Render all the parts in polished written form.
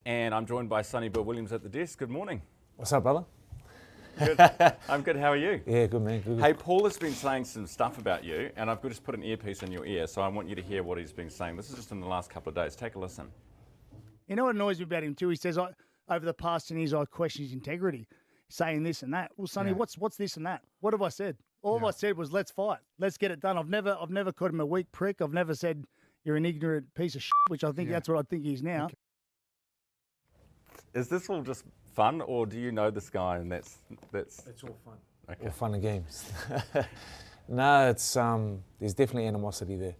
And I'm joined by Sonny Bill Williams at the desk. Good morning. What's up, brother? Good. I'm good. How are you? Yeah, good, man. Good. Hey, Paul has been saying some stuff about you, and I've just put an earpiece in your ear, so I want you to hear what he's been saying. This is just in the last couple of days. Take a listen. You know what annoys me about him too? He says, over the past 10 years, I question his integrity, saying this and that. Well, Sonny, what's this and that? What have I said? All I said was, let's fight. Let's get it done. I've never called him a weak prick. I've never said you're an ignorant piece of shit, which I think that's what I think he is now. Okay. Is this all just fun, or do you know this guy and that's... It's all fun. Okay. All fun and games. No, it's there's definitely animosity there.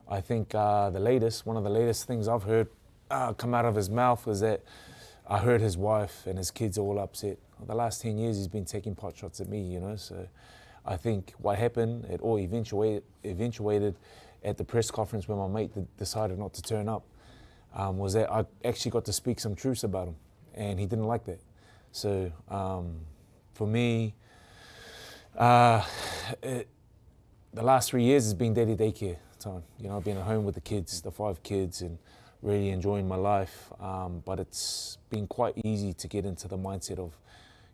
I think one of the latest things I've heard come out of his mouth was that I heard his wife and his kids are all upset. The last 10 years he's been taking pot shots at me, you know, so I think what happened, it all eventuated at the press conference when my mate decided not to turn up, was that I actually got to speak some truths about him, and he didn't like that. So for me, the last 3 years has been daddy daycare time. You know, I've been at home with the kids, the 5 kids, and really enjoying my life. But it's been quite easy to get into the mindset of,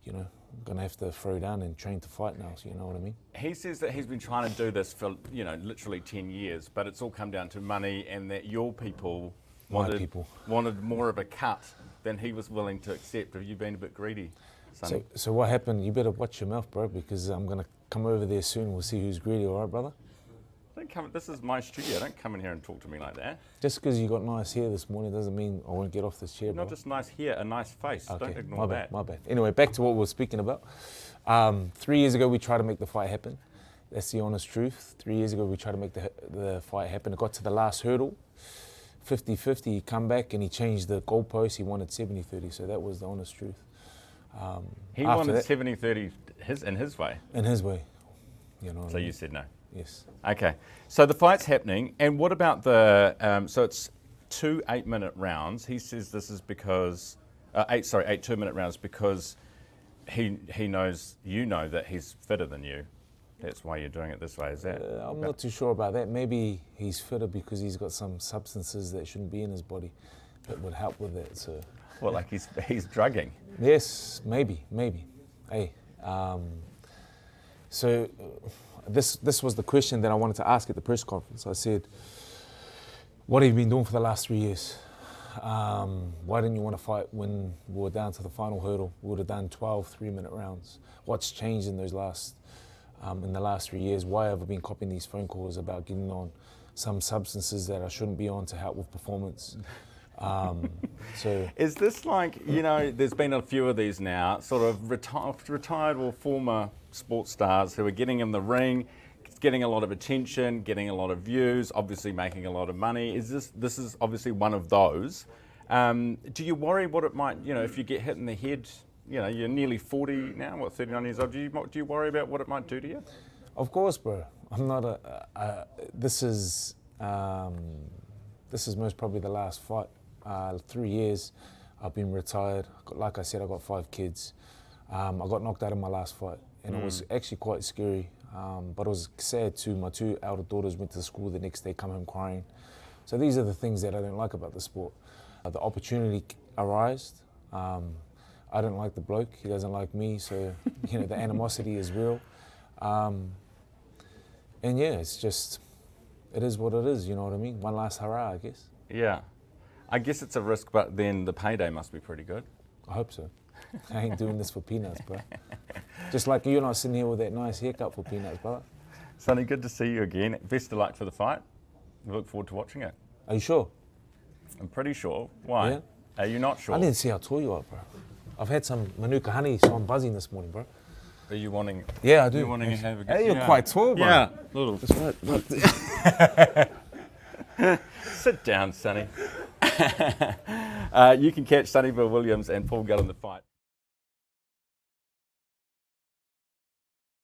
you know, I'm gonna have to throw down and train to fight now, so you know what I mean? He says that he's been trying to do this for, you know, literally 10 years, but it's all come down to money, and that your people wanted more of a cut than he was willing to accept. Have you been a bit greedy, Sonny? So what happened? You better watch your mouth, bro, because I'm gonna come over there soon. We'll see who's greedy, all right, brother? Don't come. This is my studio. Don't come in here and talk to me like that. Just because you got nice hair this morning doesn't mean I won't get off this chair, bro. Not just nice hair, a nice face. Okay, Don't ignore that. My bad. Anyway, back to what we were speaking about. 3 years ago, we tried to make the fight happen. That's the honest truth. 3 years ago, we tried to make the fight happen. It got to the last hurdle, 50-50. He come back and he changed the goalpost. He wanted 70-30, so that was the honest truth. He wanted 70-30 in his way. In his way, you know. So you said no. Yes. Okay, so the fight's happening, and what about the, so it's 2 8-minute rounds. He says this is because, 8 2-minute rounds because he knows, you know, that he's fitter than you. That's why you're doing it this way, is that? I'm not too sure about that. Maybe he's fitter because he's got some substances that shouldn't be in his body that would help with that, so. Well, like he's drugging. Yes, maybe. Hey, so this was the question that I wanted to ask at the press conference. I said, what have you been doing for the last 3 years? Why didn't you want to fight when we were down to the final hurdle? We would have done 12 3-minute rounds. What's changed in those in the last 3 years? Why have I been copying these phone calls about getting on some substances that I shouldn't be on to help with performance? So is this like, you know, there's been a few of these now, sort of retired or former sports stars who are getting in the ring, getting a lot of attention, getting a lot of views, obviously making a lot of money. This is obviously one of those. Do you worry what it might, you know, if you get hit in the head, you know, you're nearly 40 now, what, 39 years old, do you worry about what it might do to you? Of course, bro. I'm not this is most probably the last fight. 3 years I've been retired. Like I said, I got 5 kids. I got knocked out in my last fight, and it was actually quite scary. But it was sad too. My 2 elder daughters went to school the next day, come home crying. So these are the things that I don't like about the sport. The opportunity arose. I don't like the bloke. He doesn't like me. So you know, the animosity is real. And yeah, it's just, it is what it is. You know what I mean? One last hurrah, I guess. Yeah. I guess it's a risk, but then the payday must be pretty good. I hope so. I ain't doing this for peanuts, bro. Just like you're not sitting here with that nice haircut for peanuts, brother. Sonny, good to see you again. Best of luck for the fight. We look forward to watching it. Are you sure? I'm pretty sure. Why? Yeah. Are you not sure? I didn't see how tall you are, bro. I've had some Manuka honey, so I'm buzzing this morning, bro. Are you wanting? Yeah, I do. You're wanting to have a good... Hey, you're quite tall, bro. Yeah, little. That's right. Sit down, Sonny. You can catch Sonny Bill Williams and Paul Gallen in the fight.